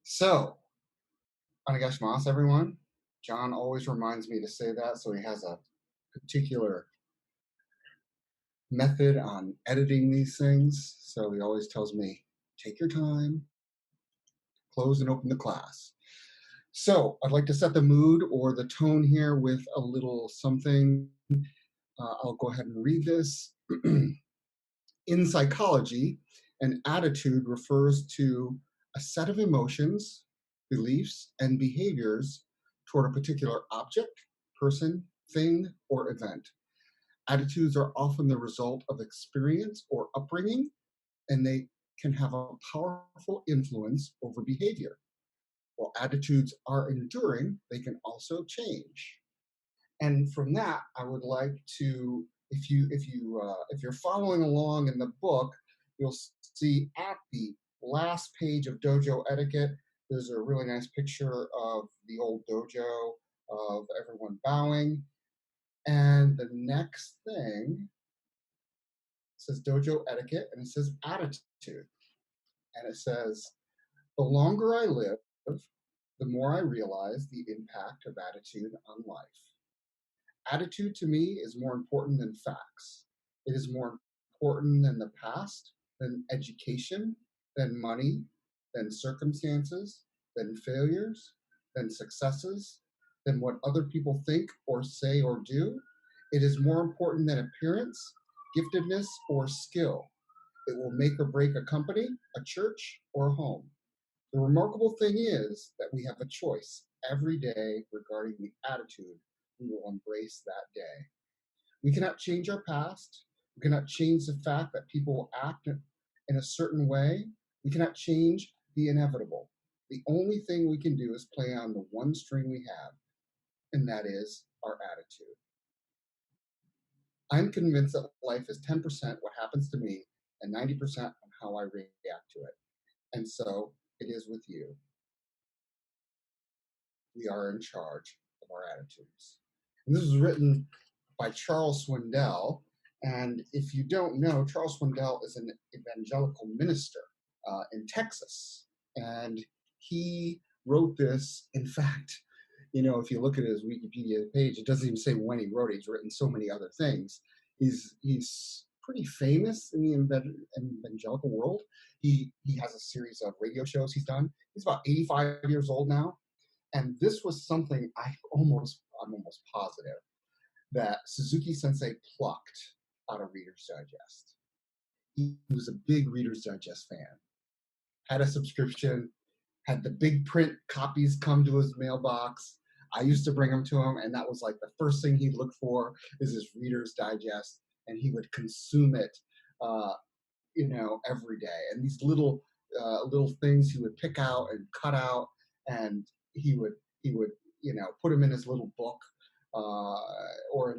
So, Moss, everyone. John always reminds me to say that, so he has a particular method on editing these things. So he always tells me, take your time, close and open the class. So I'd like to set the mood or the tone here with a little something. I'll go ahead and read this. In psychology, an attitude refers to a set of emotions, beliefs, and behaviors toward a particular object, person, thing, or event. Attitudes are often the result of experience or upbringing, and they can have a powerful influence over behavior. While attitudes are enduring, they can also change. And from that, I would like to, if you're following along in the book, you'll see at the last page of dojo etiquette, there's a really nice picture of the old dojo of everyone bowing. And the next thing says dojo etiquette, and it says attitude. And it says, the longer I live, the more I realize the impact of attitude on life. Attitude to me is more important than facts. It is more important than the past, than education, than money, than circumstances, than failures, than successes, than what other people think or say or do. It is more important than appearance, giftedness, or skill. It will make or break a company, a church, or a home. The remarkable thing is that we have a choice every day regarding the attitude we will embrace that day. We cannot change our past. We cannot change the fact that people will act in a certain way. We cannot change the inevitable. The only thing we can do is play on the one string we have, and that is our attitude. I'm convinced that life is 10% what happens to me and 90% on how I react to it. And so it is with you. We are in charge of our attitudes. And this was written by Charles Swindell. And if you don't know, Charles Swindell is an evangelical minister in Texas. And he wrote this. In fact, if you look at his Wikipedia page, it doesn't even say when he wrote it. He's written so many other things. He's pretty famous in the evangelical world. He has a series of radio shows he's done. He's about 85 years old now. And this was something I'm almost positive that Suzuki Sensei plucked out of Reader's Digest. He was a big Reader's Digest fan, had a subscription, had the big print copies come to his mailbox. I used to bring them to him, and that was like the first thing he'd look for is his Reader's Digest, and he would consume it, every day. And these little things he would pick out and cut out, and he would put them in his little book, or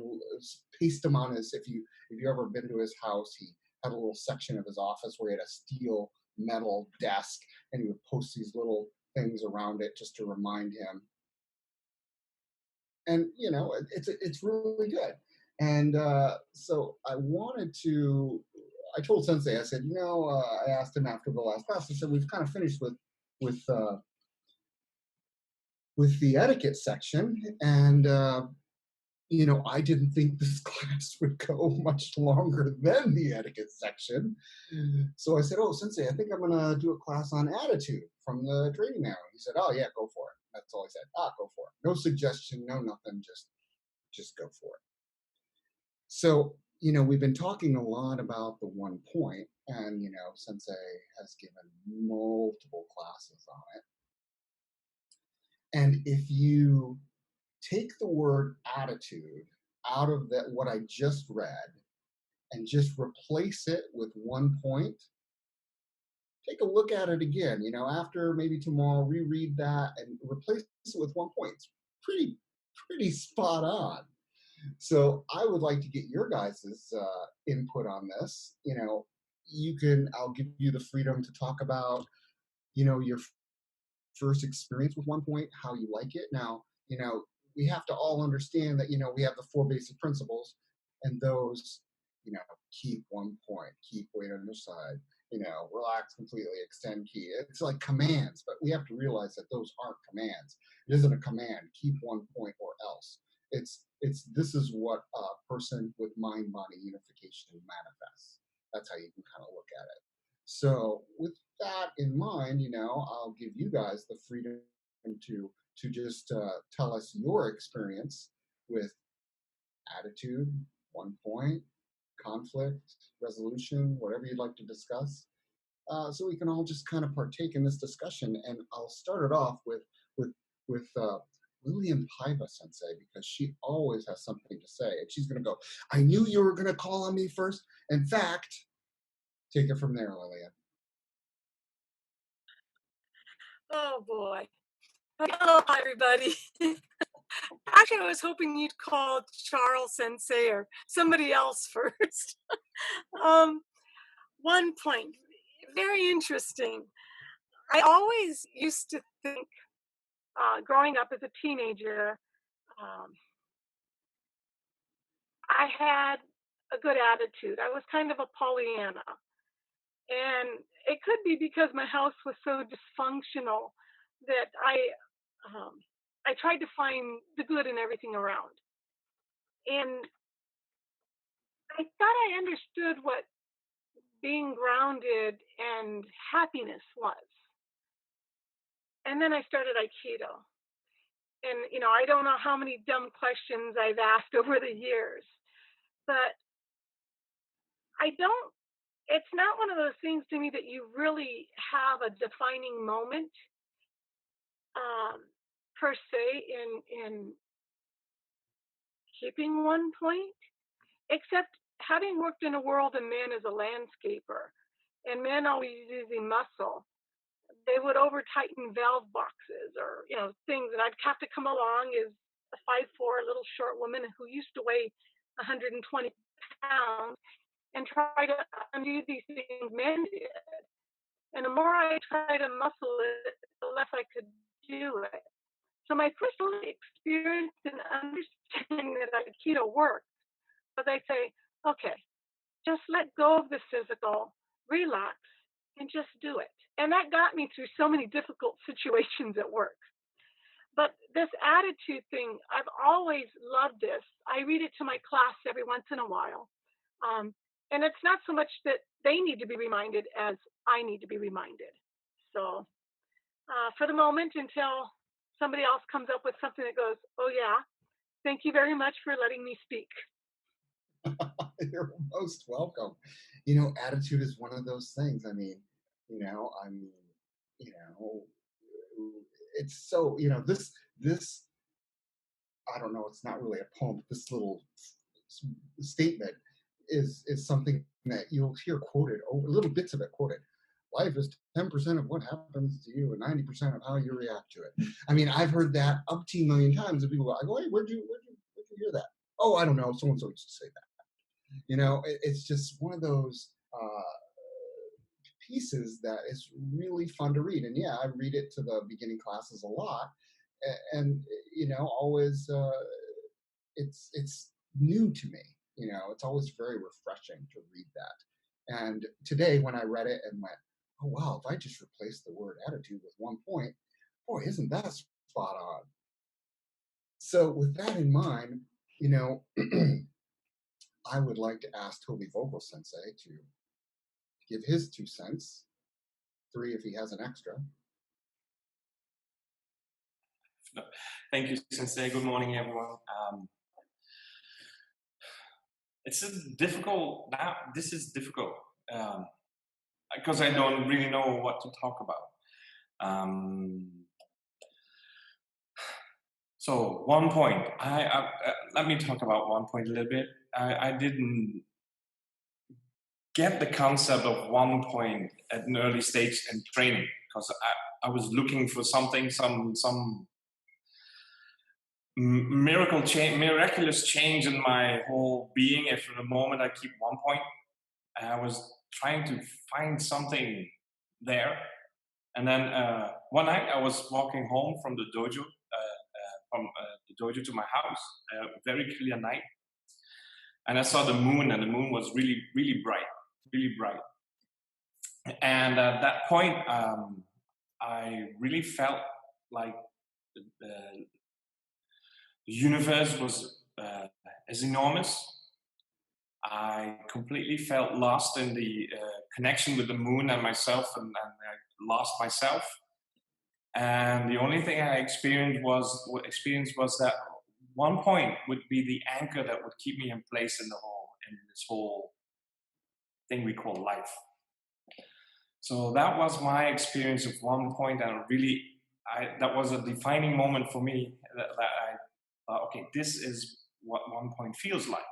paste them on his. If you ever been to his house, he had a little section of his office where he had a steel metal desk, and he would post these little things around it just to remind him. And it's really good. And so I told Sensei, I said, I asked him after the last class, I said, we've kind of finished with the etiquette section, and I didn't think this class would go much longer than the etiquette section. So I said, oh, Sensei, I think I'm going to do a class on attitude from the training manual. He said, oh, yeah, go for it. That's all I said. Go for it. No suggestion, no nothing, just go for it. So, we've been talking a lot about the 1 point, and, Sensei has given multiple classes on it. And if you take the word attitude out of what I just read and just replace it with 1 point, take a look at it again, after maybe tomorrow, reread that and replace it with 1 point. It's pretty spot on. So I would like to get your guys' input on this. I'll give you the freedom to talk about, your first experience with 1 point, how you like it. Now, we have to all understand that, we have the 4 basic principles, and those, keep 1 point, keep weight on your side, relax completely, extend key. It's like commands, but we have to realize that those aren't commands. It isn't a command, keep 1 point or else. This is what a person with mind-body unification manifests. That's how you can kind of look at it. So with that in mind, I'll give you guys the freedom to just tell us your experience with attitude, 1 point, conflict, resolution, whatever you'd like to discuss. So we can all just kind of partake in this discussion. And I'll start it off with Lillian Paiva Sensei, because she always has something to say. And she's going to go, I knew you were going to call on me first. In fact, take it from there, Lillian. Oh boy. Hello, everybody. Actually, I was hoping you'd call Charles Sensei or somebody else first. 1 point. Very interesting. I always used to think, growing up as a teenager, I had a good attitude. I was kind of a Pollyanna. And it could be because my house was so dysfunctional that I tried to find the good in everything around. And I thought I understood what being grounded and happiness was. And then I started Aikido. And, I don't know how many dumb questions I've asked over the years, but it's not one of those things to me that you really have a defining moment, per se, in keeping 1 point, except having worked in a world of men as a landscaper, and men always using muscle, they would over tighten valve boxes or things, and I'd have to come along as a 5'4" little short woman who used to weigh 120 pounds and try to undo these things men did. And the more I tried to muscle it, the less I could do it. So my personal experience and understanding that Aikido works, but they say, okay, just let go of the physical, relax, and just do it. And that got me through so many difficult situations at work. But this attitude thing, I've always loved this. I read it to my class every once in a while. And it's not so much that they need to be reminded as I need to be reminded. So for the moment, until somebody else comes up with something that goes, oh yeah, thank you very much for letting me speak. You're most welcome. Attitude is one of those things. It's so, this, I don't know, it's not really a poem, but this little statement is something that you'll hear quoted over, little bits of it quoted. Life is 10% of what happens to you and 90% of how you react to it. I've heard that up to 1 million times, and people go, hey, where'd you hear that? Oh, I don't know, so-and-so used to say that. It's just one of those pieces that is really fun to read. And yeah, I read it to the beginning classes a lot, and always it's new to me. It's always very refreshing to read that. And today when I read it and went, oh wow, if I just replace the word attitude with 1 point, boy, isn't that spot on? So with that in mind, I would like to ask Toby Vogel Sensei to give his 2 cents, 3 if he has an extra. Thank you, Sensei. Good morning, everyone. This is difficult because I don't really know what to talk about. So 1 point. Let me talk about 1 point a little bit. I didn't get the concept of 1 point at an early stage in training because I was looking for something, some miraculous change in my whole being. If for the moment I keep 1 point, I was trying to find something there. And then one night I was walking home from the dojo, to my house, very clear night, and I saw the moon, and the moon was really, really bright, really bright. And at that point, I really felt like the universe was is enormous. I completely felt lost in the connection with the moon and myself, and I lost myself. And the only thing I experienced was that one point would be the anchor that would keep me in place in this whole thing we call life. So that was my experience of one point, and really, that was a defining moment for me. That I thought, okay, this is what one point feels like,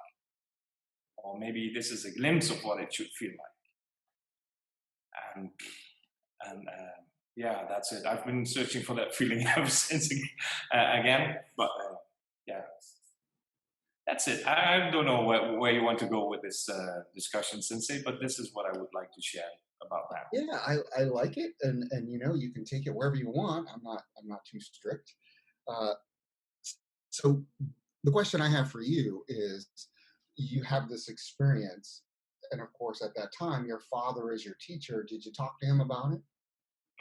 or maybe this is a glimpse of what it should feel like. And yeah, that's it. I've been searching for that feeling ever since again. But yeah, that's it. I don't know where you want to go with this discussion, Sensei, but this is what I would like to share about that. Yeah, I like it, and you know, you can take it wherever you want. I'm not too strict. Uh, so the question I have for you is, you have this experience, and of course, at that time, your father is your teacher. Did you talk to him about it?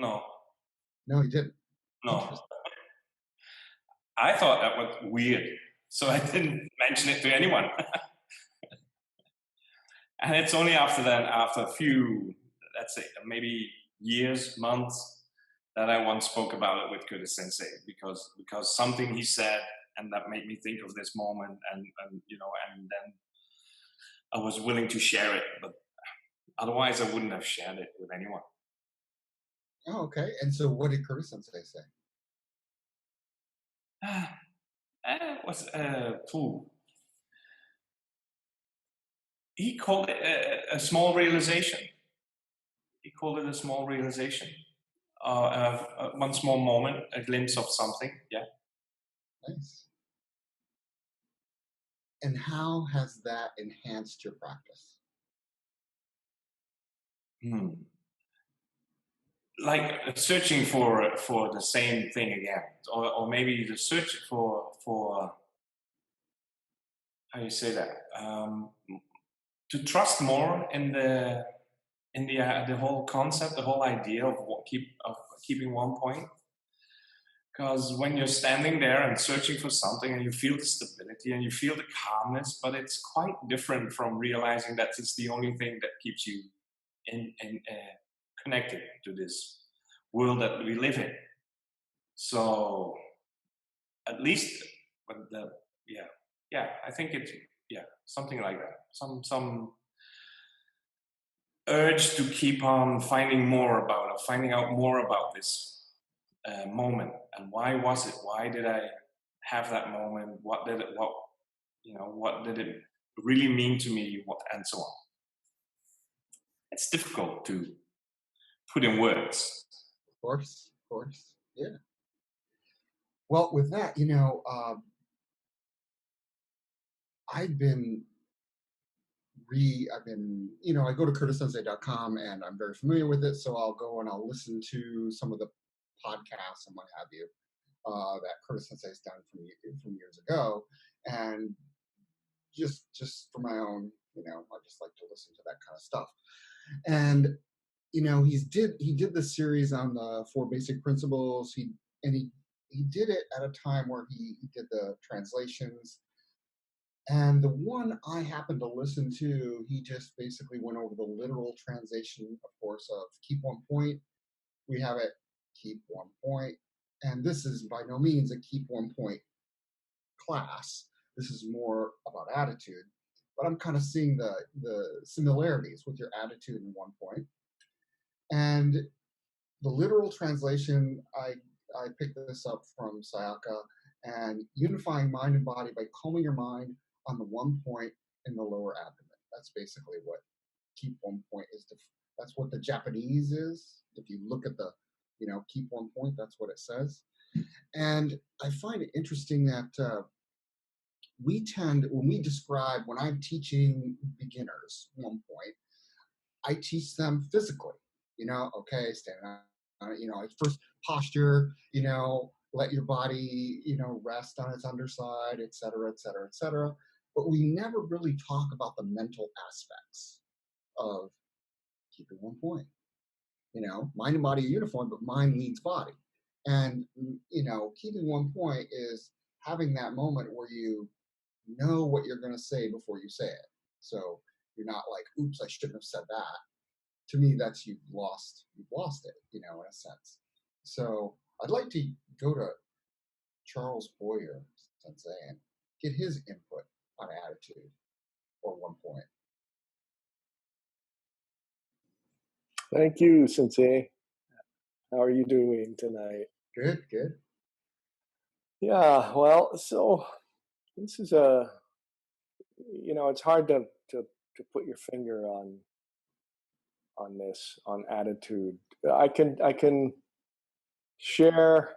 No, No, you didn't. no. Interesting. I thought that was weird, so I didn't mention it to anyone. And it's only after then, after a few, let's say, maybe years, months, that I once spoke about it with Curtis Sensei, because something he said, and that made me think of this moment, and then I was willing to share it, but otherwise I wouldn't have shared it with anyone. Oh, okay. And so, what did Curtis Sensei say? It was he called it a small realization. He called it a small realization. One small moment, a glimpse of something. Yeah. Nice. And how has that enhanced your practice? Like searching for the same thing again, or maybe the search for how you say that, to trust more in the whole concept, the whole idea of keeping one point. Because when you're standing there and searching for something, and you feel the stability and you feel the calmness, but it's quite different from realizing that it's the only thing that keeps you in connected to this world that we live in. So at least, I think it's something like that. Some urge to keep on finding out more about this moment, and why was it? Why did I have that moment? What did it really mean to me? And so on. It's difficult to put in words. Of course, yeah. Well, with that, I've been I go to curtissensei.com and I'm very familiar with it, so I'll go and I'll listen to some of the podcasts and what have you that Curtis Sensei's done from years ago, and just for my own, I just like to listen to that kind of stuff. And he did this series on the four basic principles. He did it at a time where he did the translations. And the one I happened to listen to, he just basically went over the literal translation, of course, of keep one point. We have it, keep one point. And this is by no means a keep one point class. This is more about attitude. But I'm kind of seeing the similarities with your attitude in one point. And the literal translation, I picked this up from Sayaka, and unifying mind and body by calming your mind on the one point in the lower abdomen. That's basically what keep one point is. That's what the Japanese is. If you look at the, keep one point, that's what it says. And I find it interesting that when I'm teaching beginners one point, I teach them physically, okay, stand on, first posture, let your body, rest on its underside, et cetera, et cetera, et cetera. But we never really talk about the mental aspects of keeping one point. mind and body are uniform, but mind leads body. And, keeping one point is having that moment where you know what you're going to say before you say it. So you're not like, oops, I shouldn't have said that. To me, that's you've lost it, in a sense. So I'd like to go to Charles Boyer, Sensei, and get his input on attitude or one point. Thank you, Sensei. How are you doing tonight? Good, good. Yeah, well, so this is it's hard to put your finger on this, on attitude. I can share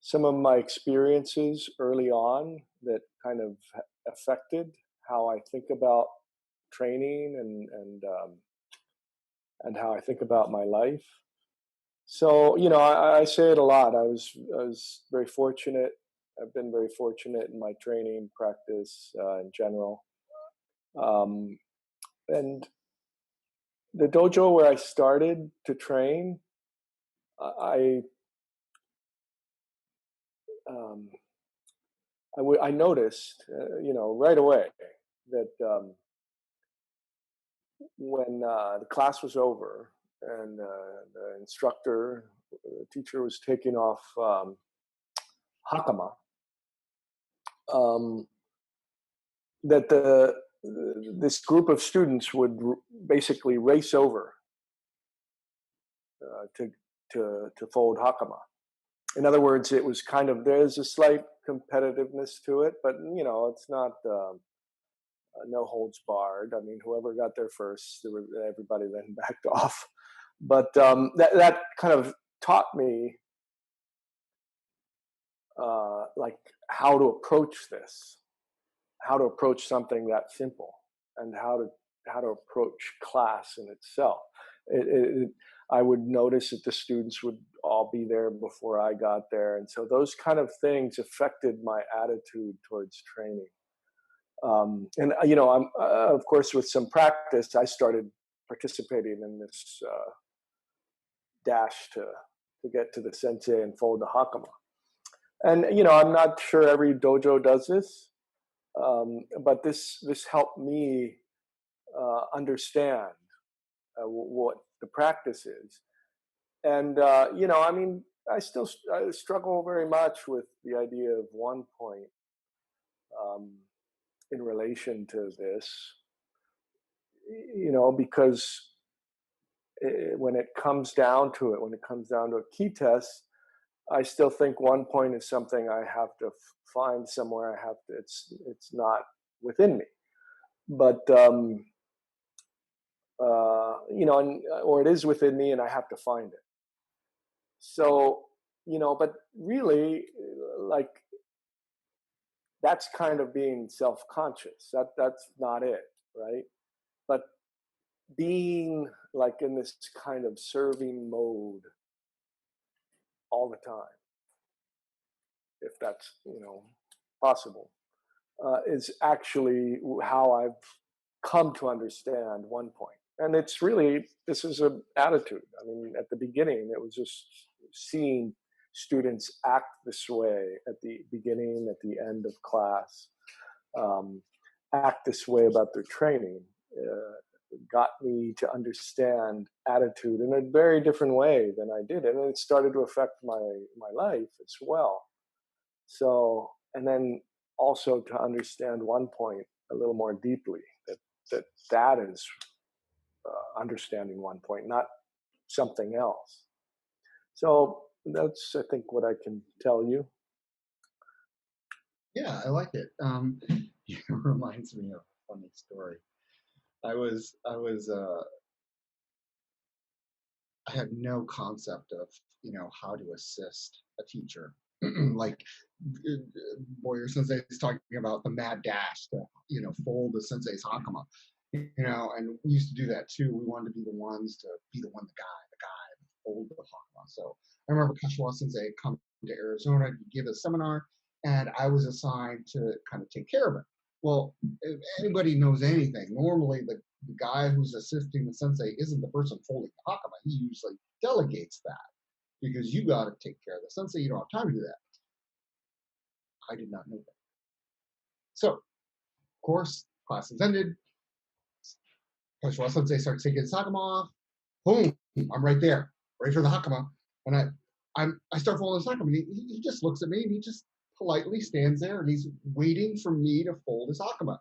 some of my experiences early on that kind of affected how I think about training and how I think about my life. So, I say it a lot. I was very fortunate. I've been very fortunate in my training practice in general. And the dojo where I started to train, I noticed, right away that when the class was over and the instructor, the teacher was taking off hakama, that this group of students would basically race over to fold hakama. In other words, it was there's a slight competitiveness to it, but it's not no holds barred. I mean, whoever got there first, everybody then backed off. But that kind of taught me like how to approach this, how to approach something that simple, and how to approach class in itself. I would notice that the students would all be there before I got there, and so those kind of things affected my attitude towards training. And I'm of course, with some practice, I started participating in this dash to get to the sensei and fold the hakama. And I'm not sure every dojo does this, but this helped me understand what the practice is. And I still struggle very much with the idea of one point in relation to this, because when it comes down to a key test, I still think one point is something I have to find somewhere. It's not within me, but or it is within me and I have to find it. So, but really, like, that's kind of being self-conscious. That's not it, right? But being like in this kind of serving mode all the time, if that's possible, is actually how I've come to understand one point. And it's really, this is an attitude. I mean, at the beginning, it was just seeing students act this way at the beginning, at the end of class, act this way about their training, got me to understand attitude in a very different way than I did. And it started to affect my life as well. So, and then also to understand one point a little more deeply, that is understanding one point, not something else. So that's, I think, what I can tell you. Yeah, I like it. It reminds me of a funny story. I had no concept of, how to assist a teacher. Like Boyer Sensei is talking about the mad dash to, fold the sensei's hakama, and we used to do that too. We wanted to be the ones to be the guy, fold the hakama. So I remember Kashiwa Sensei come to Arizona to give a seminar, and I was assigned to kind of take care of it. Well, if anybody knows anything, normally the guy who's assisting the sensei isn't the person folding the hakama. He usually delegates that because you got to take care of the sensei. You don't have time to do that. I did not know that. So, of course, class is ended. Koshua Sensei starts taking his hakama off. Boom, I'm right there, ready for the hakama. And I start folding his hakama. And he just looks at me and he just politely stands there and he's waiting for me to fold his hakama.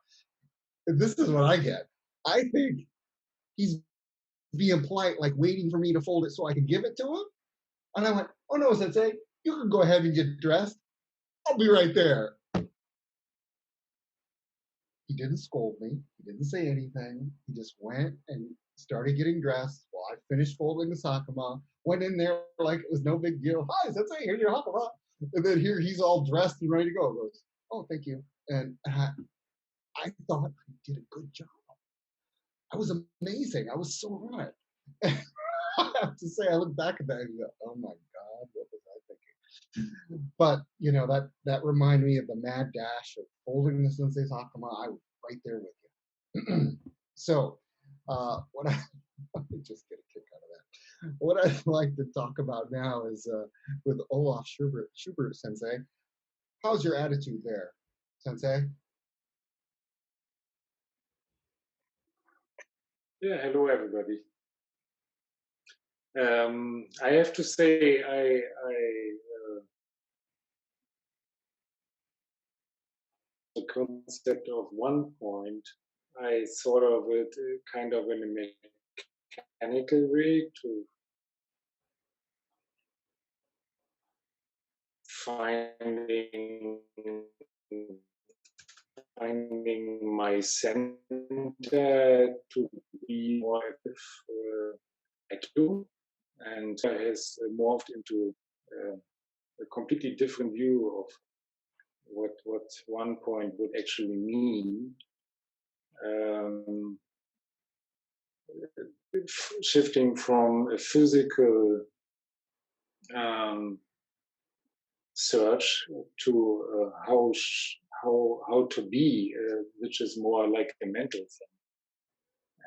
And this is what I get. I think he's being polite, like waiting for me to fold it so I can give it to him. And I went, oh no, Sensei, you can go ahead and get dressed. I'll be right there. He didn't scold me. He didn't say anything. He just went and started getting dressed while I finished folding the hakama. Went in there like it was no big deal. Hi, Sensei, here's your hakama. And then here he's all dressed and ready to go. Goes, oh, thank you. And I thought I did a good job. I was amazing. I was so right. I have to say, I look back at that and go, oh my God, what was I thinking? But, you know, that reminded me of the mad dash of holding the sensei's hakama. I was right there with you. So, what I just get a kick out of that. What I'd like to talk about now is with Olaf Schubert Sensei. How's your attitude there, Sensei? Yeah, hello everybody. I have to say, the concept of 1 point, I thought of it kind of in a mechanical way to finding my center to be more effective Aikido, and has morphed into a completely different view of what 1 point would actually mean. Shifting from a physical search to how to be, which is more like a mental thing,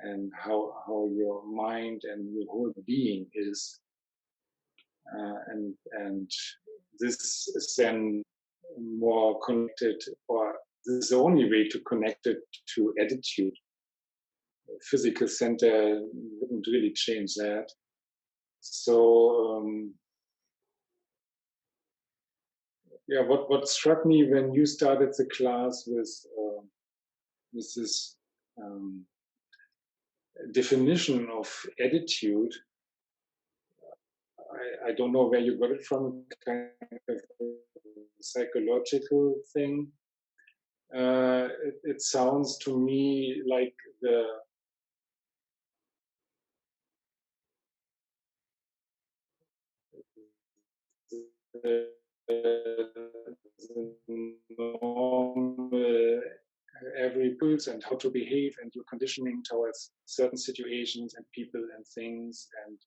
and how your mind and your whole being is, and this is then more connected, or this is the only way to connect it to attitude. Physical center wouldn't really change that. So yeah, what struck me when you started the class with this definition of attitude, I don't know where you got it from, kind of psychological thing. It sounds to me like the normal every pulse and how to behave and your conditioning towards certain situations and people and things, and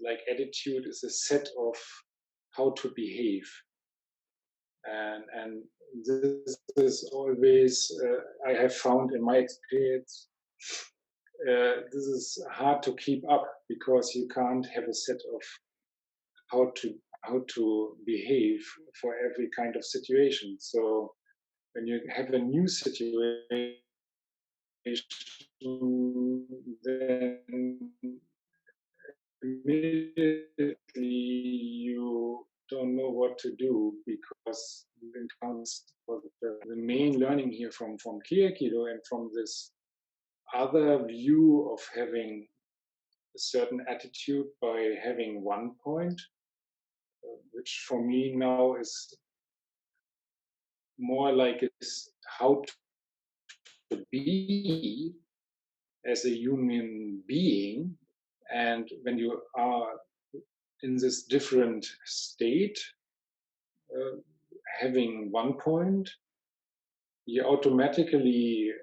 like attitude is a set of how to behave, and this is always I have found in my experience this is hard to keep up because you can't have a set of how to behave for every kind of situation. So when you have a new situation, then immediately you don't know what to do because you encounter the main learning here from Aikido and from this other view of having a certain attitude by having 1 point, which for me now is more like it's how to be as a human being. And when you are in this different state, having 1 point, you automatically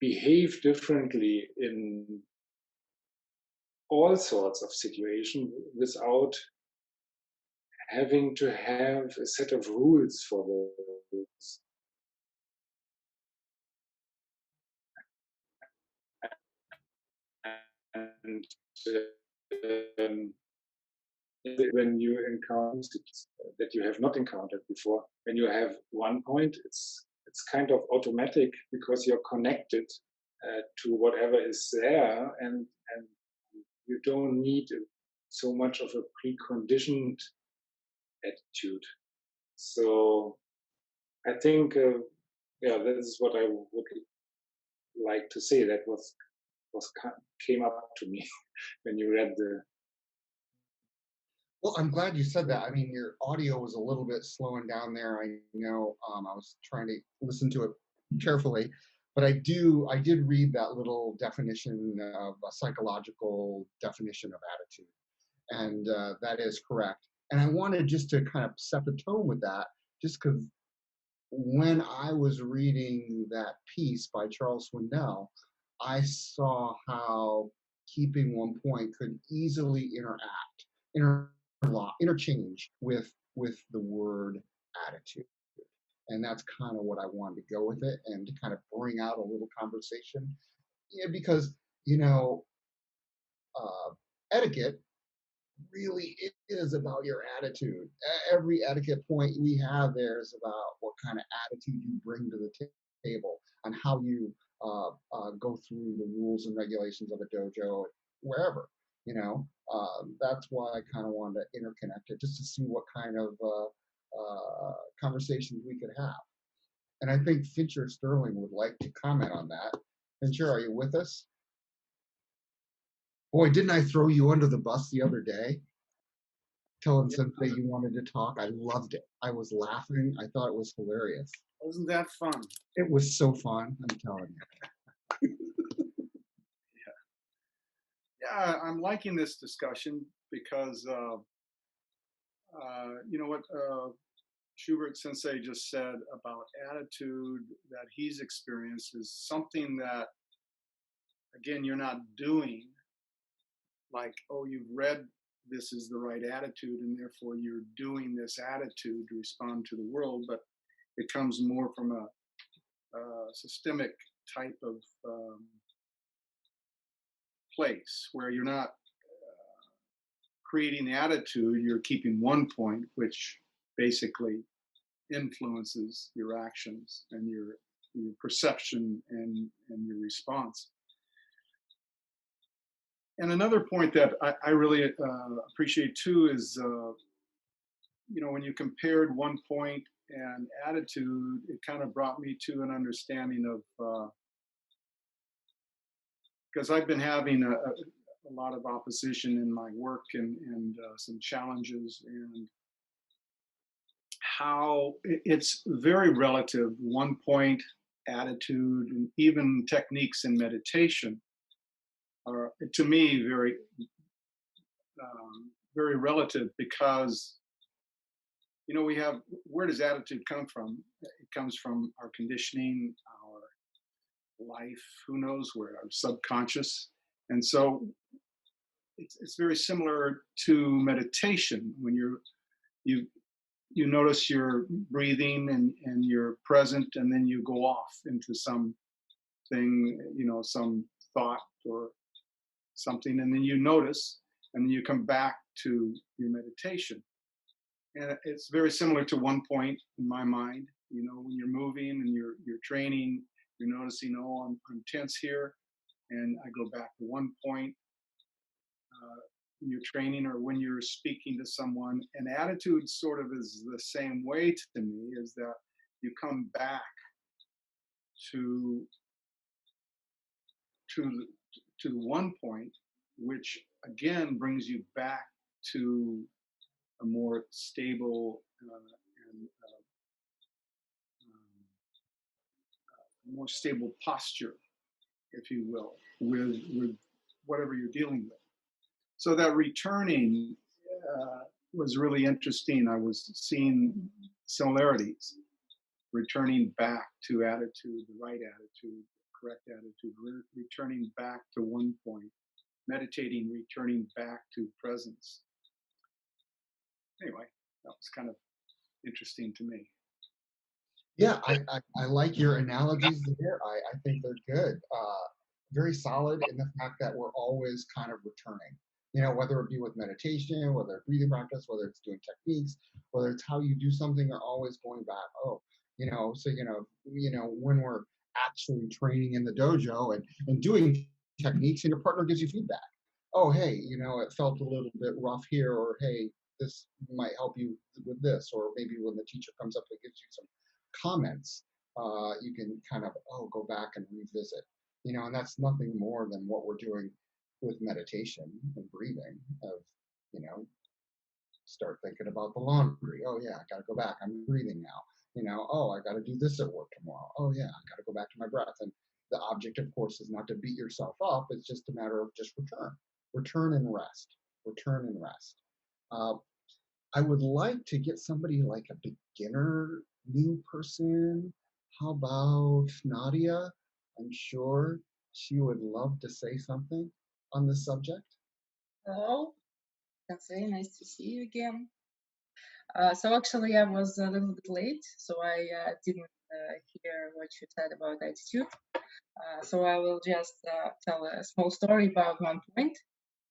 behave differently in all sorts of situations without having to have a set of rules for those. And um, when you encounter that you have not encountered before. When you have one point, it's kind of automatic because you're connected to whatever is there, and you don't need so much of a preconditioned attitude. So I think, yeah, this is what I would like to say. That was came up to me when you read the. Well, I'm glad you said that. I mean, your audio was a little bit slowing down there. I know I was trying to listen to it carefully, but I did read that little definition of a psychological definition of attitude, and that is correct. And I wanted just to kind of set the tone with that, just because when I was reading that piece by Charles Swindell, I saw how keeping one point could easily interchange with the word attitude. And that's kind of what I wanted to go with it and to kind of bring out a little conversation. Yeah, because, you know, etiquette really it is about your attitude. Every etiquette point we have there is about what kind of attitude you bring to the table and how you go through the rules and regulations of a dojo, wherever. You know, that's why I kind of wanted to interconnect it just to see what kind of conversations we could have. And I think Fincher Sterling would like to comment on that. Fincher, are you with us? Boy, didn't I throw you under the bus the other day? Telling Sensei you wanted to talk. I loved it. I was laughing. I thought it was hilarious. Wasn't that fun? It was so fun, I'm telling you. Yeah, I'm liking this discussion because, you know what Schubert Sensei just said about attitude that he's experienced is something that, again, you're not doing. Like, oh, you've read this is the right attitude, and therefore you're doing this attitude to respond to the world, but it comes more from a systemic type of place where you're not creating the attitude, you're keeping one point, which basically influences your actions and your perception and your response. And another point that I really appreciate too is, you know, when you compared one point and attitude, it kind of brought me to an understanding of, because I've been having a lot of opposition in my work and some challenges, and how it's very relative, one point, attitude, and even techniques in meditation are, to me, very very relative, because, you know, we have, where does attitude come from? It comes from our conditioning, our life, who knows where, our subconscious. And so it's very similar to meditation. When you notice your breathing and you're present, and then you go off into something, you know, some thought or something, and then you notice, and then you come back to your meditation. And it's very similar to one point in my mind. You know, when you're moving and you're training, you're noticing, oh, I'm tense here, and I go back to one point. When you're training or when you're speaking to someone, and attitude sort of is the same way to me, is that you come back to one point, which again brings you back to a more stable and more stable posture, if you will, with whatever you're dealing with. So that returning was really interesting. I was seeing similarities, returning back to attitude, the right attitude, correct attitude, returning back to one point, meditating, returning back to presence. Anyway, that was kind of interesting to me. Yeah, I like your analogies there. I think they're good. Very solid in the fact that we're always kind of returning. You know, whether it be with meditation, whether it's breathing practice, whether it's doing techniques, whether it's how you do something, you're always going back. Oh, so when we're actually training in the dojo and doing techniques, and your partner gives you feedback. Oh, hey, it felt a little bit rough here, or hey, this might help you with this, or maybe when the teacher comes up and gives you some comments, you can kind of go back and revisit. And that's nothing more than what we're doing with meditation and breathing of, start thinking about the laundry. Oh yeah, I gotta go back. I'm breathing now. Oh, I gotta do this at work tomorrow. Oh yeah, I gotta go back to my breath. And the object, of course, is not to beat yourself up. It's just a matter of just return and rest, return and rest. Uh, I would like to get somebody like a beginner new person. How about Nadia? I'm sure she would love to say something on this subject. Hello, Sensei, nice to see you again. So actually I was a little bit late, so I didn't hear what you said about attitude. So I will just tell a small story about one point,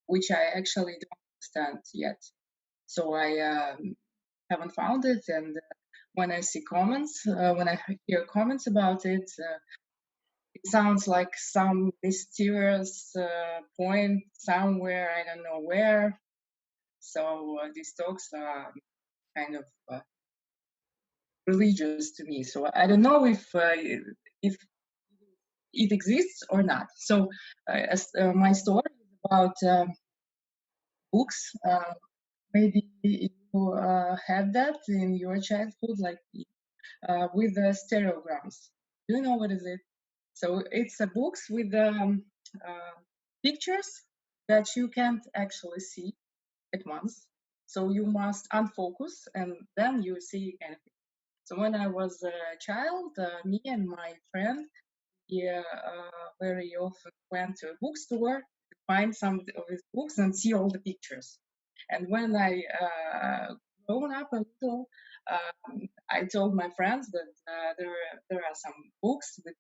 which I actually don't understand yet. So I haven't found it, and when I see comments, when I hear comments about it, it sounds like some mysterious point somewhere, I don't know where. So these talks are kind of religious to me. So I don't know if it exists or not. So my story is about books. Maybe you had that in your childhood, like with the stereograms. Do you know what is it? So it's a books with pictures that you can't actually see at once. So you must unfocus and then you see anything. So when I was a child, me and my friend very often went to a bookstore to find some of his books and see all the pictures. And when I grown up a little, I told my friends that there are some books with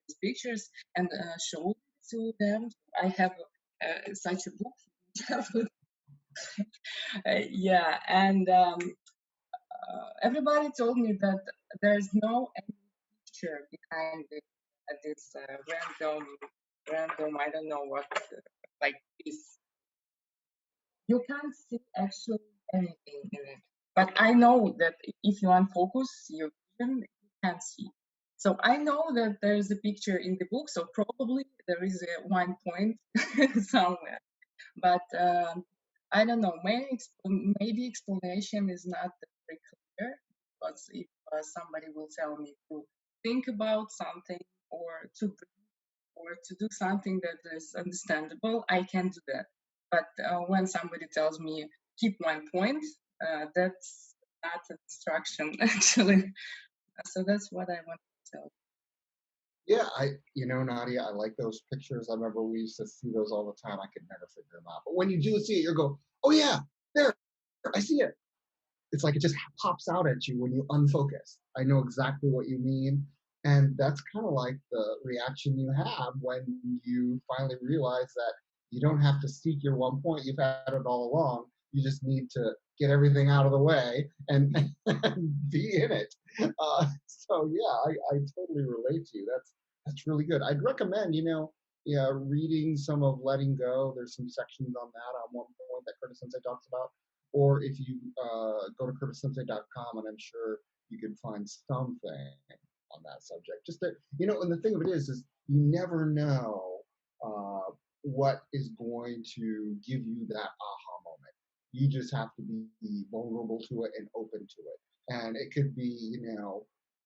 these pictures and showed it to them. I have such a book from childhood. Yeah, and everybody told me that there's no any picture behind this random, I don't know what, like this. You can't see actually anything in it. But I know that if you unfocus your vision, you can't see. So I know that there's a picture in the book, so probably there is a one point somewhere. But I don't know, maybe explanation is not very clear, because if somebody will tell me to think about something or to breathe or to do something that is understandable, I can do that. But when somebody tells me keep one point, that's not an instruction actually. So that's what I want to tell. Yeah, Nadia, I like those pictures. I remember we used to see those all the time. I could never figure them out. But when you do see it, you go, oh yeah, there, I see it. It's like it just pops out at you when you unfocus. I know exactly what you mean. And that's kind of like the reaction you have when you finally realize that you don't have to seek your one point. You've had it all along. You just need to get everything out of the way and be in it. So yeah, I totally relate to you. That's really good. I'd recommend, reading some of Letting Go. There's some sections on that on one point that Curtis Sensei talks about. Or if you go to curtissensei.com, and I'm sure you can find something on that subject. Just that, and the thing of it is you never know what is going to give you that aha moment. You just have to be vulnerable to it and open to it. And it could be,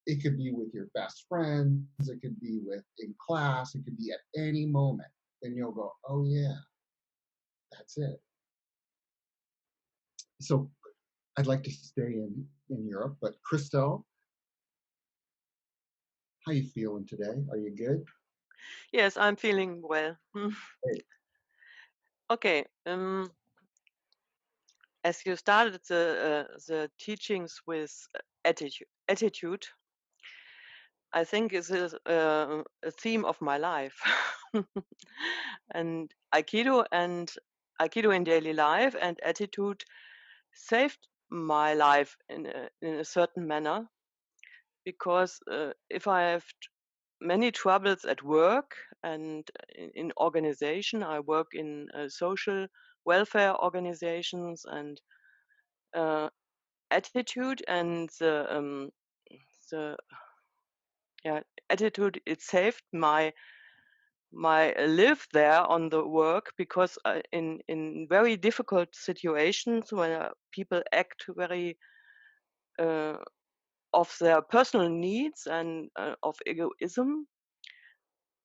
it could be with your best friends, it could be in class, it could be at any moment. And you'll go, oh yeah, that's it. So I'd like to stay in Europe, but Christelle, how you feeling today? Are you good? Yes, I'm feeling well. Hey. Okay. As you started the teachings with attitude, I think is a theme of my life. And Aikido and Aikido in daily life and attitude saved my life in a certain manner, because if I have many troubles at work and in organization, I work in social welfare organizations, and attitude and the yeah, attitude, it saved my live there on the work, because in very difficult situations when people act very uh, of their personal needs and of egoism,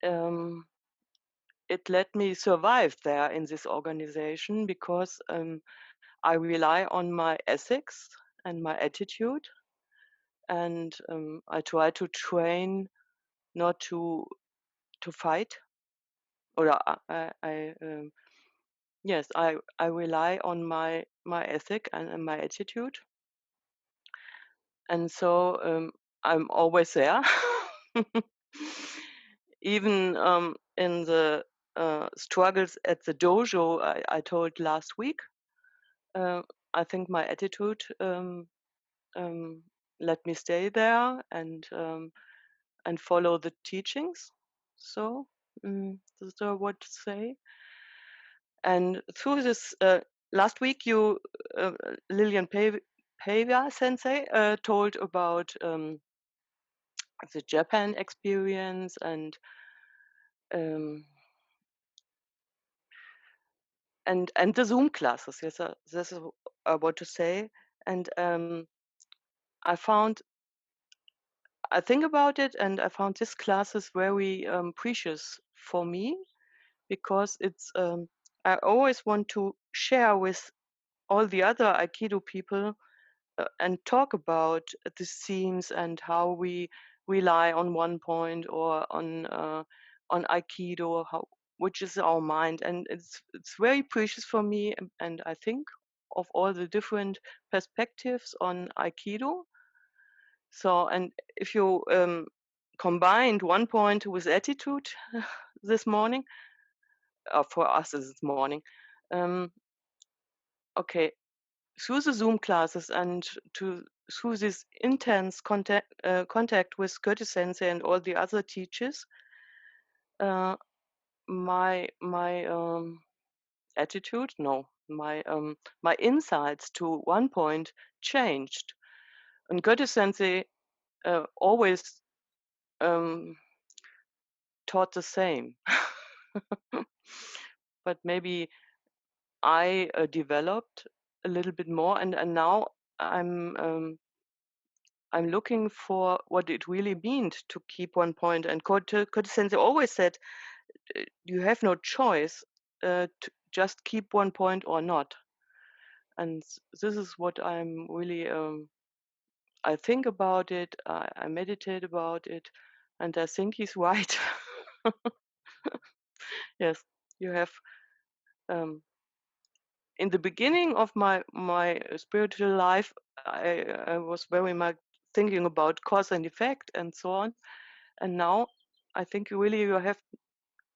um, it let me survive there in this organization, because I rely on my ethics and my attitude, and I try to train not to fight, or yes, I rely on my ethic and my attitude, and so I'm always there. Even in the struggles at the dojo I told last week, uh, I think my attitude um, let me stay there and follow the teachings. So that's what to say. And through this last week, you Lilian Pavia Sensei told about the Japan experience um, and the Zoom classes. Yes, this is what to say. And I think about it, and I found this classes very precious for me, because it's I always want to share with all the other Aikido people and talk about the themes and how we rely on one point or on Aikido, how, which is our mind, and it's very precious for me. And I think of all the different perspectives on Aikido. So, and if you combined one point with attitude this morning, for us this morning, um, okay, through the Zoom classes and through this intense contact with Curtis Sensei and all the other teachers, my attitude, no, my insights to one point changed. And Curtis Sensei always taught the same, but maybe I developed a little bit more, and now I'm looking for what it really means to keep one point. And Kote Sensei always said, you have no choice to just keep one point or not. And this is what I'm really, I think about it, I meditate about it, and I think he's right. Yes, you have, in the beginning of my spiritual life, I was very much thinking about cause and effect and so on. And now I think really you have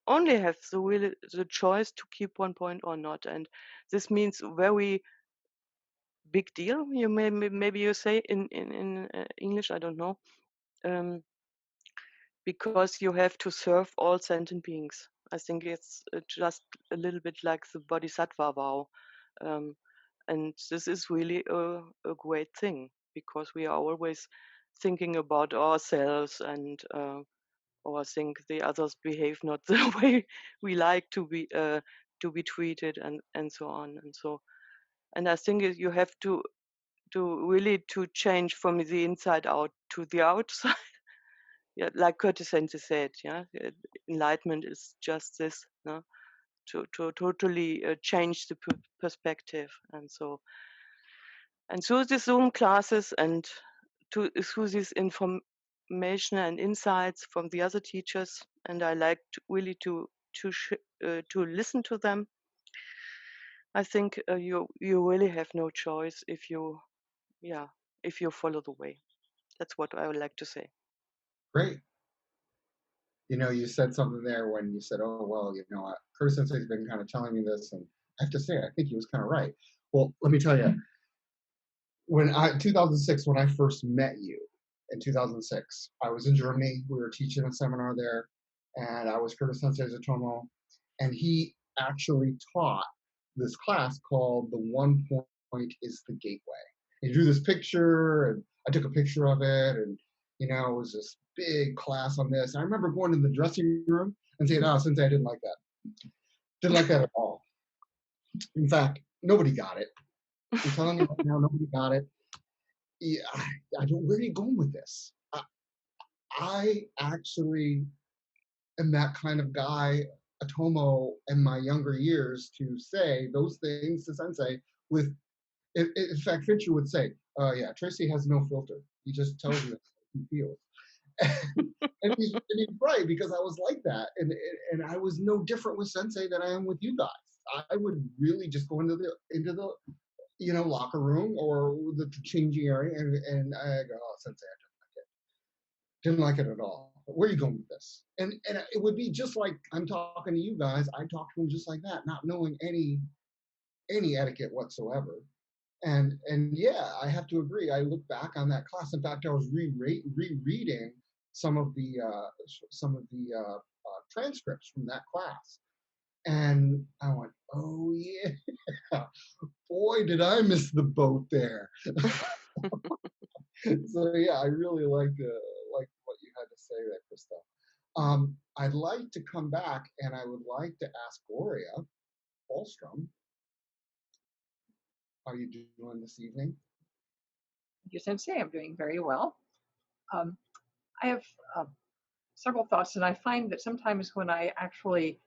only have the choice to keep one point or not, and this means very big deal. You maybe you say in English, I don't know, um, because you have to serve all sentient beings. I think it's just a little bit like the Bodhisattva vow, um, and this is really a great thing, because we are always thinking about ourselves and or think the others behave not the way we like to be treated, and so on and so. And I think you have to really to change from the inside out to the outside. Yeah, like Curtis Sensei said, yeah, enlightenment is just this, no? To totally change the perspective, and so. And through the Zoom classes and through this information and insights from the other teachers, and I like really to listen to them. I think you really have no choice if you follow the way. That's what I would like to say. Great. You know, you said something there when you said, "Oh well, Curtis Sensei's been kind of telling me this, and I have to say, I think he was kind of right. Well, let me tell you, 2006, when I first met you, in 2006, I was in Germany. We were teaching a seminar there, and I was Curtis Sensei's Otomo, and he actually taught this class called "The 1 Point is the Gateway." He drew this picture, and I took a picture of it, and it was this big class on this. And I remember going in the dressing room and saying, "Oh, Sensei, I didn't like that. Didn't like that at all." In fact, nobody got it. I'm telling you right now, nobody got it. Yeah, I don't. Where are you going with this? I actually am that kind of guy, Otomo, in my younger years, to say those things to Sensei with. In fact, Fincher would say, "Yeah, Tracy has no filter. He just tells you how he feels." and he's right, because I was like that, and I was no different with Sensei than I am with you guys. I would really just go into the locker room or the changing area, and I go, "Oh, Sensei, I didn't like it at all. Where are you going with this?" And it would be just like I'm talking to you guys. I talk to him just like that, not knowing any etiquette whatsoever. And yeah, I have to agree. I look back on that class. In fact, I was rereading some of the transcripts from that class, and I went, "Oh yeah, boy, did I miss the boat there." So yeah, I really liked what you had to say there, Krista. I'd like to come back, and I would like to ask Gloria Allstrom, how are you doing this evening? Thank you, Sensei. I'm doing very well. I have several thoughts, and I find that sometimes when I actually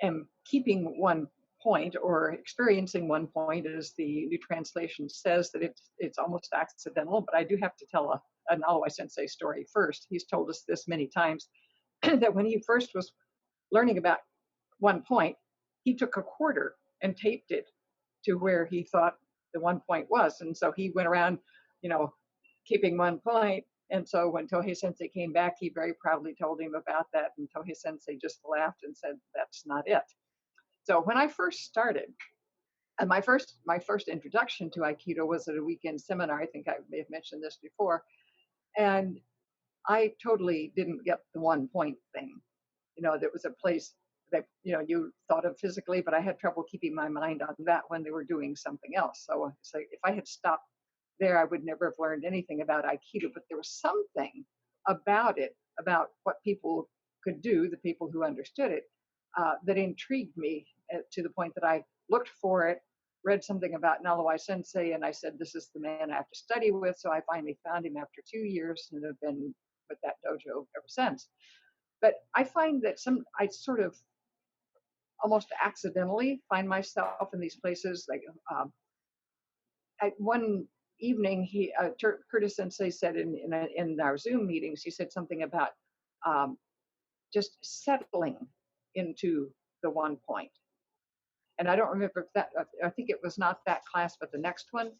am keeping one point or experiencing one point, as the new translation says, that it's almost accidental. But I do have to tell a Nalawai Sensei story first. He's told us this many times, that when he first was learning about 1 point, he took a quarter and taped it to where he thought the 1 point was. And so he went around, keeping 1 point. And so when Tohei Sensei came back, he very proudly told him about that. And Tohei Sensei just laughed and said, "That's not it." So when I first started, and my first introduction to Aikido was at a weekend seminar. I think I may have mentioned this before. And I totally didn't get the 1 point thing. There was a place that, you thought of physically, but I had trouble keeping my mind on that when they were doing something else. So if I had stopped there, I would never have learned anything about Aikido. But there was something about it, about what people could do, the people who understood it, that intrigued me to the point that I looked for it, read something about Nalawai Sensei, and I said, "This is the man I have to study with." So I finally found him after 2 years and have been with that dojo ever since. But I find that I sort of almost accidentally find myself in these places. Like one evening, Curtis Sensei said in our Zoom meetings, he said something about just settling into the 1 point. And I don't remember if that. I think it was not that class, but the next one.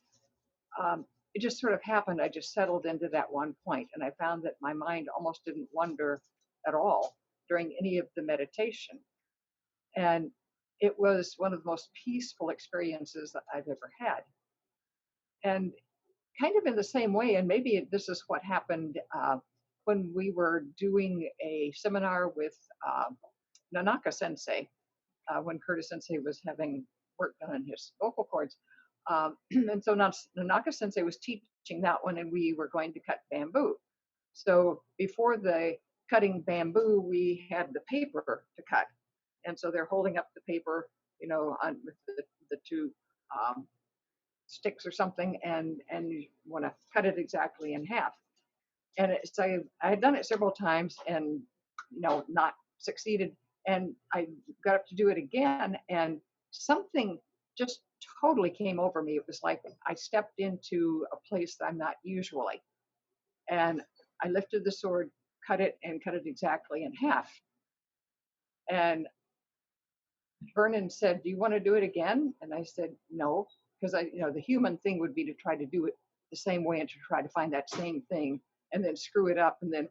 It just sort of happened. I just settled into that 1 point, and I found that my mind almost didn't wander at all during any of the meditation. And it was one of the most peaceful experiences that I've ever had. And kind of in the same way, and maybe this is what happened when we were doing a seminar with Nanaka Sensei, when Curtis Sensei was having work done on his vocal cords. And so Nanaka Sensei was teaching that one, and we were going to cut bamboo. So before the cutting bamboo, we had the paper to cut. And so they're holding up the paper, with the two sticks or something, and you want to cut it exactly in half. And so I had done it several times and, not succeeded. And I got up to do it again, and something just totally came over me. It was like I stepped into a place that I'm not usually. And I lifted the sword, cut it exactly in half. And Vernon said, "Do you want to do it again?" And I said, "No," because the human thing would be to try to do it the same way and to try to find that same thing and then screw it up and then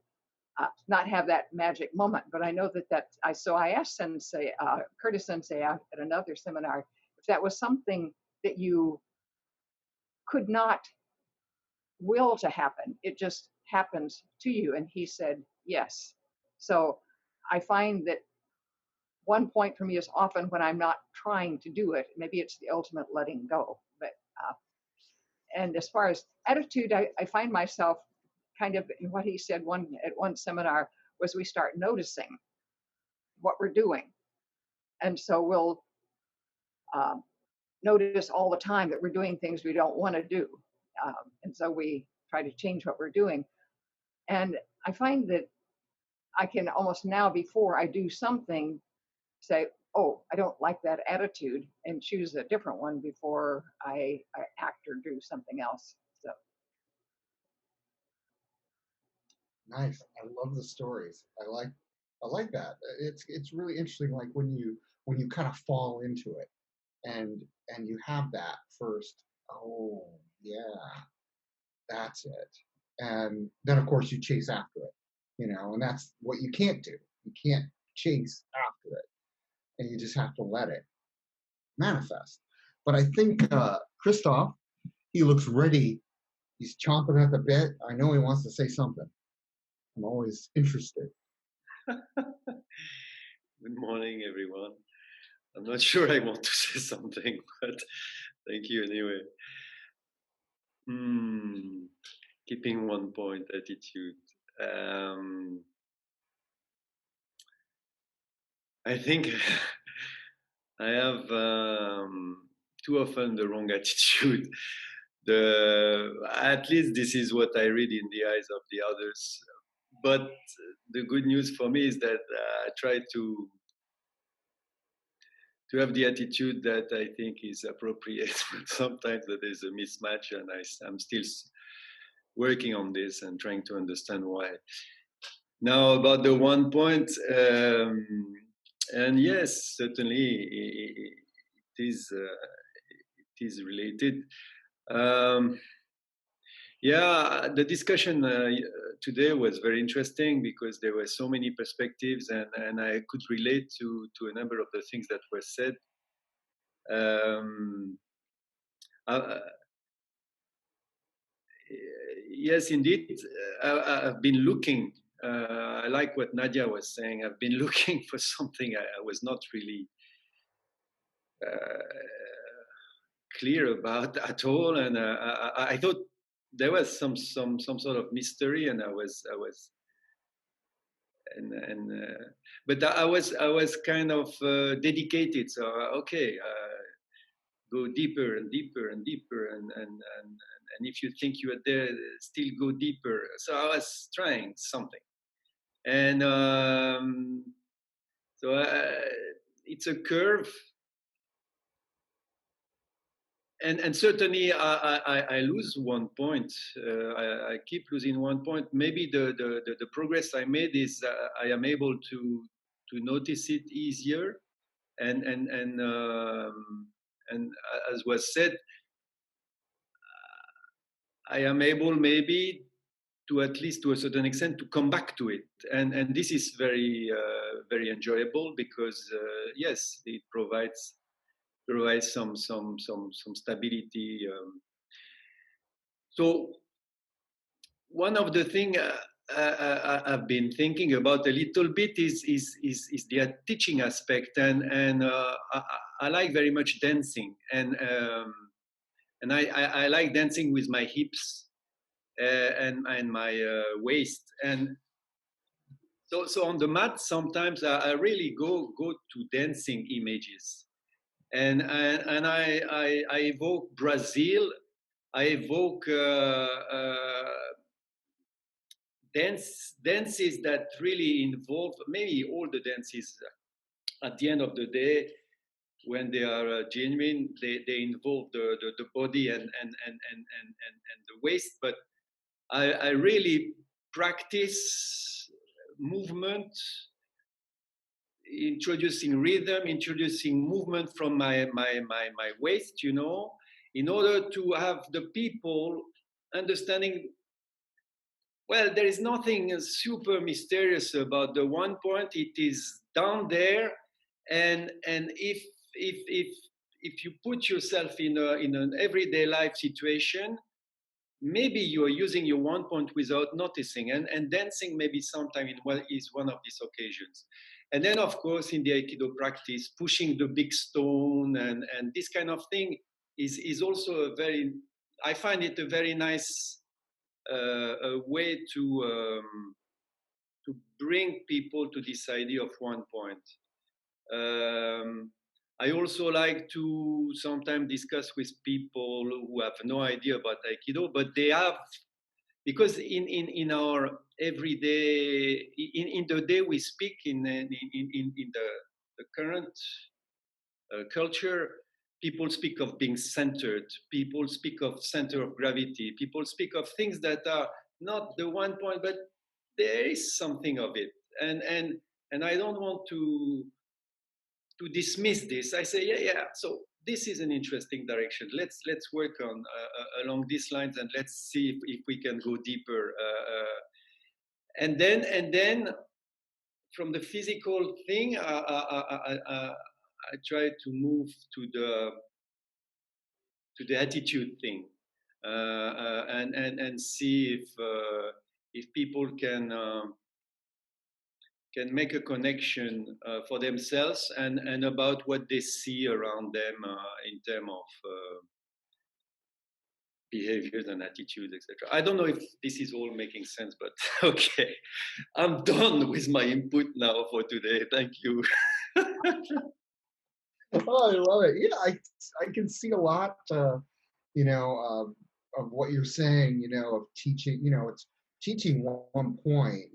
not have that magic moment. But I know that so I asked Sensei, Curtis Sensei at another seminar, if that was something that you could not will to happen. It just happens to you. And he said, yes. So I find that one point for me is often when I'm not trying to do it. Maybe it's the ultimate letting go. But and as far as attitude, I find myself kind of in what he said at one seminar was we start noticing what we're doing. And so we'll notice all the time that we're doing things we don't want to do. And so we try to change what we're doing. And I find that I can almost now, before I do something, say, oh, I don't like that attitude, and choose a different one before I act or do something else. So Nice. I love the stories. I like that. It's really interesting. Like when you kind of fall into it, and you have that first. Oh yeah, that's it. And then of course you chase after it, and that's what you can't do. You can't chase after it, and you just have to let it manifest. But I think Christoph, he looks ready. He's chomping at the bit. I know he wants to say something. I'm always interested. Good morning, everyone. I'm not sure I want to say something, but thank you anyway. Keeping one point attitude. I think I have too often the wrong attitude. At least this is what I read in the eyes of the others. But the good news for me is that I try to have the attitude that I think is appropriate. But sometimes there is a mismatch, and I'm still working on this and trying to understand why. Now about the one point, and yes, certainly it is related. Yeah, the discussion today was very interesting because there were so many perspectives, and I could relate to a number of the things that were said. Yes, indeed, I've been looking. I like what Nadia was saying. I've been looking for something I was not really clear about at all, and I thought there was some sort of mystery, and I was but I was kind of dedicated. So okay, go deeper and deeper and deeper, and if you think you are there, still go deeper. So I was trying something, and so it's a curve. And certainly I lose one point. I keep losing one point. Maybe the progress I made is I am able to notice it easier, and as was said, I am able maybe to, at least to a certain extent, to come back to it, and this is very very enjoyable because yes, it provides some stability. So one of the things I've been thinking about a little bit is the teaching aspect, and I like very much dancing, and I like dancing with my hips and my waist, and so on the mat sometimes I really go to dancing images. And I evoke Brazil. I evoke dances that really involve, maybe all the dances at the end of the day, when they are genuine, they involve the body and the waist. But I really practice movement, introducing rhythm, introducing movement from my waist, in order to have the people understanding well, there is nothing super mysterious about the one point. It is down there, and if you put yourself in an everyday life situation, maybe you are using your one point without noticing, and dancing maybe sometime is one of these occasions. And then, of course, in the Aikido practice, pushing the big stone and this kind of thing is also I find it a very nice a way to bring people to this idea of one point. I also like to sometimes discuss with people who have no idea about Aikido, but they have, because in our everyday, in the day we speak in the current culture, people speak of being centered, people speak of center of gravity, people speak of things that are not the one point, but there is something of it. And I don't want to dismiss this. I say, yeah. So this is an interesting direction. Let's work on along these lines, and let's see if we can go deeper. And then from the physical thing, I try to move to the attitude thing, and see if people can make a connection for themselves and about what they see around them in terms of behaviors and attitudes, etc. I don't know if this is all making sense, but okay. I'm done with my input now for today. Thank you. Oh, I love it. Yeah, I can see a lot, of what you're saying, of teaching, it's teaching one point,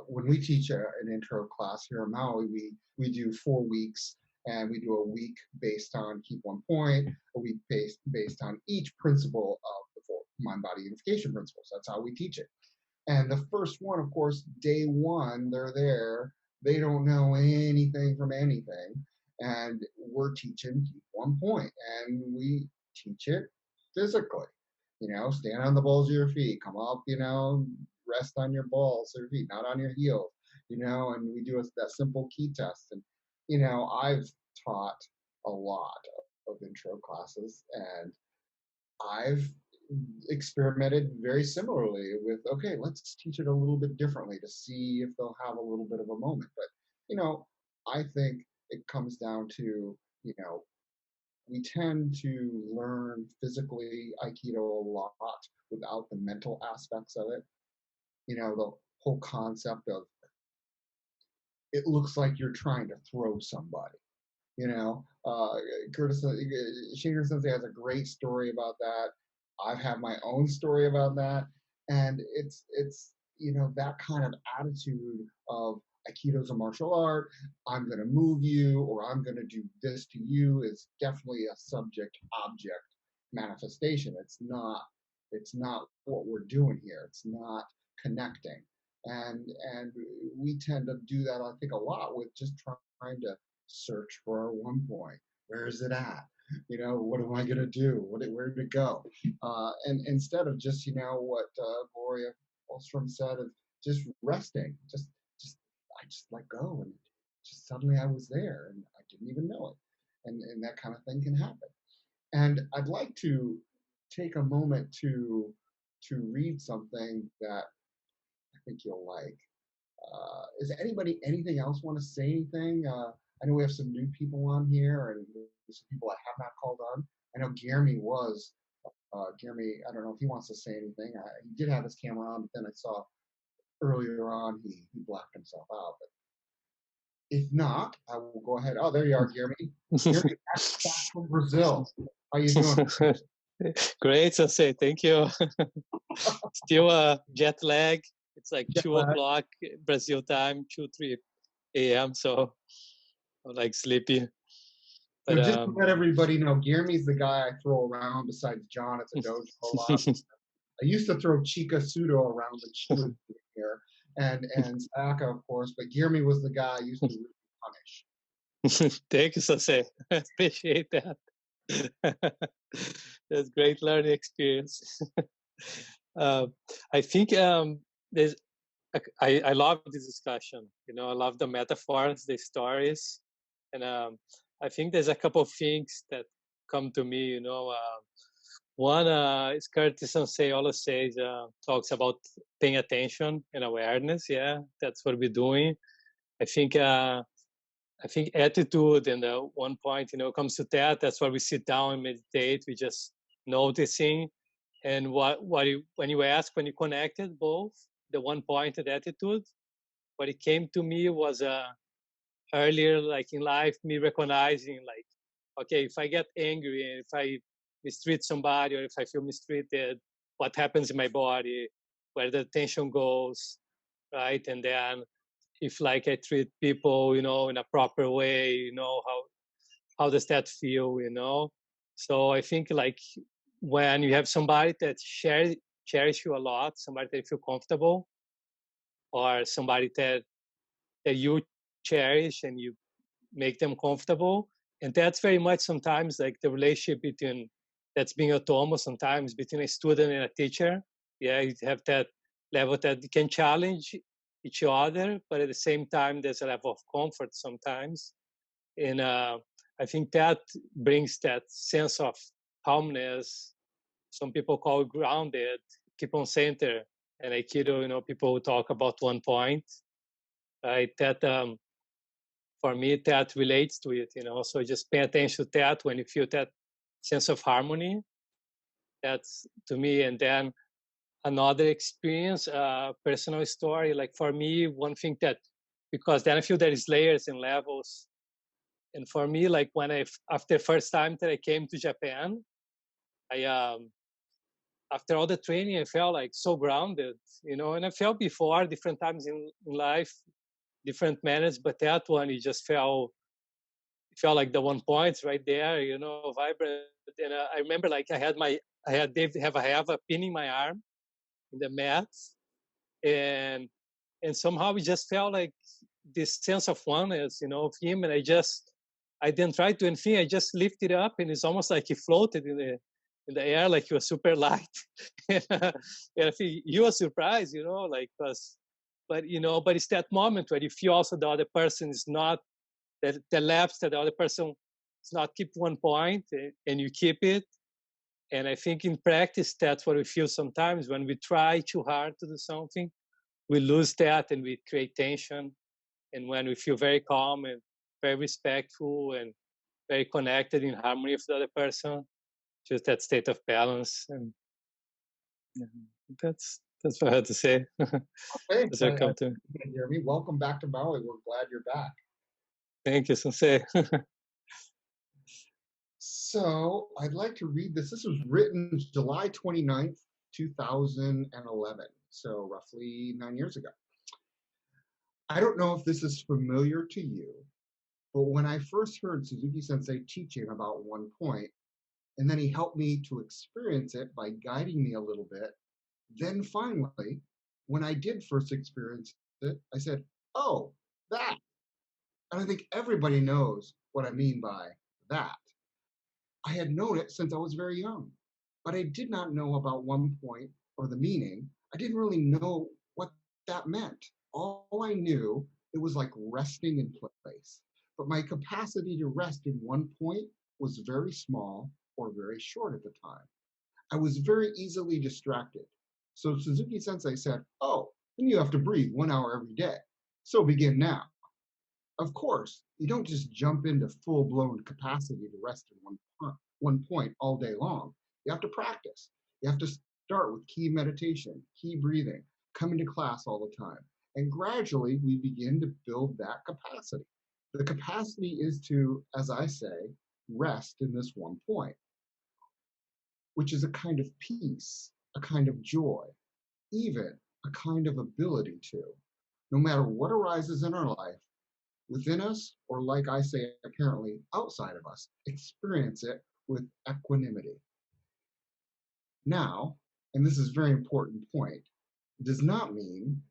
when we teach an intro class here in Maui, we do 4 weeks, and we do a week based on keep one point, a week based on each principle of the 4 mind-body unification principles. That's how we teach it. And the first one, of course, day one, they're there. They don't know anything from anything. And we're teaching keep one point. And we teach it physically. Stand on the balls of your feet. Come up, rest on your balls of your feet, not on your heels. And we do that simple key test. And, I've taught a lot of intro classes, and I've experimented very similarly with, okay, let's teach it a little bit differently to see if they'll have a little bit of a moment. But, I think it comes down to, we tend to learn physically Aikido a lot without the mental aspects of it. The whole concept of it looks like you're trying to throw somebody. Shearer Sensei has a great story about that. I've had my own story about that, and it's that kind of attitude of Aikido's a martial art. I'm going to move you, or I'm going to do this to you, is definitely a subject-object manifestation. It's not what we're doing here. It's not connecting, and we tend to do that, I think, a lot with just trying to search for our one point. Where is it at? What am I going to do? Where did it go? And instead of just, what Gloria Allstrom said, of just resting, I just let go, and just suddenly I was there, and I didn't even know it. And that kind of thing can happen. And I'd like to take a moment to read something that I think you'll like. Is anything else want to say anything? I know we have some new people on here, and some people I have not called on. I know Jeremy was. Jeremy, I don't know if he wants to say anything. He did have his camera on, but then I saw earlier on he blacked himself out. But if not, I will go ahead. Oh, there you are, Jeremy. Jeremy, back from Brazil. How you doing? Great, Sensei. Thank you. Still jet lag. It's like 2 o'clock Brazil time, 2-3 a.m. So I'm like sleepy. But, so just to let everybody know, Jeremy's the guy I throw around besides John at the dojo a lot. I used to throw Chika Sudo around, but she was here, and Saka, of course. But Jeremy was the guy I used to really punish. Thank you, Sensei. I appreciate that. That's great learning experience. I think there's. I love this discussion. You know, I love the metaphors, the stories, and I think there's a couple of things that come to me. You know, one is Curtis Sensei always says talks about paying attention and awareness. Yeah, that's what we're doing. I think attitude and one point, you know, comes to that. That's why we sit down and meditate. We just noticing, and when you ask, when you connected both the one point and attitude, what it came to me was earlier, like in life, me recognizing like, okay, if I get angry and if I mistreat somebody or if I feel mistreated, what happens in my body, where the tension goes, right? And then if like I treat people, you know, in a proper way, you know, how does that feel, you know? So I think like when you have somebody that cherish you a lot, somebody that you feel comfortable, or somebody that you cherish and you make them comfortable, and that's very much sometimes like the relationship between that's being autonomous sometimes between a student and a teacher. Yeah, you have that level that you can challenge each other, but at the same time there's a level of comfort sometimes, and I think that brings that sense of calmness. Some people call it grounded, keep on center, and Aikido, you know, people talk about one point, right? That for me, that relates to it, you know. So just pay attention to that when you feel that sense of harmony. That's to me. And then another experience, personal story. Like for me, one thing that, because then I feel there is layers and levels. And for me, like when after first time that I came to Japan, I after all the training, I felt like so grounded, you know. And I felt before different times in life, different manners, but that one, it just felt like the one point right there, you know, vibrant. And I remember like I had Dave have a pin in my arm in the mat, and somehow it just felt like this sense of oneness, you know, of him. And I didn't try to anything. I just lifted up, and it's almost like he floated in the air, like he was super light. And I think he was surprised, you know, like but you know, but it's that moment where you feel also the other person is not that the lapse that the other person is not keep one point and you keep it. And I think in practice, that's what we feel sometimes when we try too hard to do something, we lose that and we create tension. And when we feel very calm and very respectful and very connected in harmony with the other person, just that state of balance. And yeah, that's what I had to say. Thanks, to Jeremy. Welcome back to Maui. We're glad you're back. Thank you, Sensei. So I'd like to read this. This was written July 29th, 2011. So roughly 9 years ago. I don't know if this is familiar to you, but when I first heard Suzuki Sensei teaching about one point, and then he helped me to experience it by guiding me a little bit, then finally, when I did first experience it, I said, oh, that. And I think everybody knows what I mean by that. I had known it since I was very young, but I did not know about one point or the meaning. I didn't really know what that meant. All I knew, it was like resting in place. But my capacity to rest in one point was very small or very short at the time. I was very easily distracted. So Suzuki Sensei said, oh, then you have to breathe 1 hour every day. So begin now. Of course, you don't just jump into full-blown capacity to rest in one point all day long. You have to practice. You have to start with key meditation, key breathing, coming to class all the time. And gradually, we begin to build that capacity. The capacity is to, as I say, rest in this one point, which is a kind of peace, a kind of joy, even a kind of ability to, no matter what arises in our life, within us, or like I say, apparently outside of us, experience it with equanimity. Now, and this is a very important point, does not mean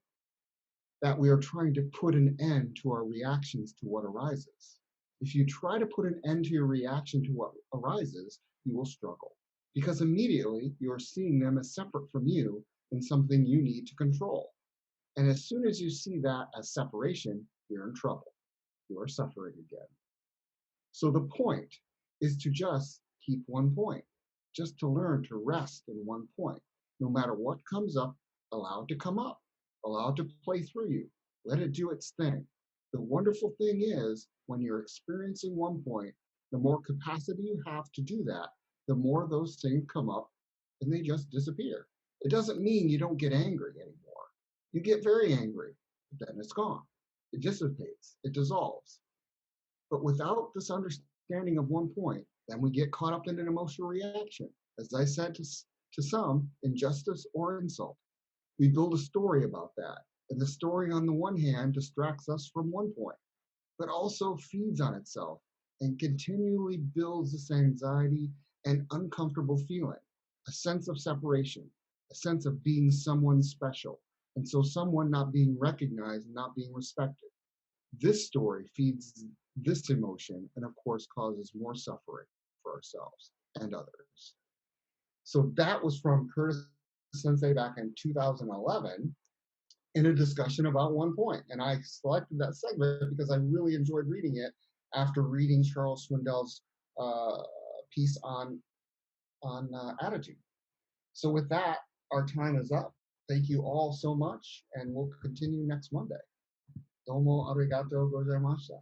that we are trying to put an end to our reactions to what arises. If you try to put an end to your reaction to what arises, you will struggle, because immediately you are seeing them as separate from you in something you need to control. And as soon as you see that as separation, you're in trouble. You're suffering again. So the point is to just keep one point, just to learn to rest in one point. No matter what comes up, allow it to come up, allow it to play through you, let it do its thing. The wonderful thing is, when you're experiencing one point, the more capacity you have to do that, the more those things come up and they just disappear. It doesn't mean you don't get angry anymore. You get very angry, but then it's gone. It dissipates, it dissolves. But without this understanding of one point, then we get caught up in an emotional reaction. As I said to some, injustice or insult. We build a story about that. And the story, on the one hand, distracts us from one point, but also feeds on itself and continually builds this anxiety and uncomfortable feeling, a sense of separation, a sense of being someone special, and so someone not being recognized and not being respected. This story feeds this emotion and, of course, causes more suffering for ourselves and others. So that was from Curtis Sensei back in 2011 in a discussion about one point. And I selected that segment because I really enjoyed reading it after reading Charles Swindell's piece on attitude. So with that, our time is up. Thank you all so much, and we'll continue next Monday. Domo arigato gozaimashita.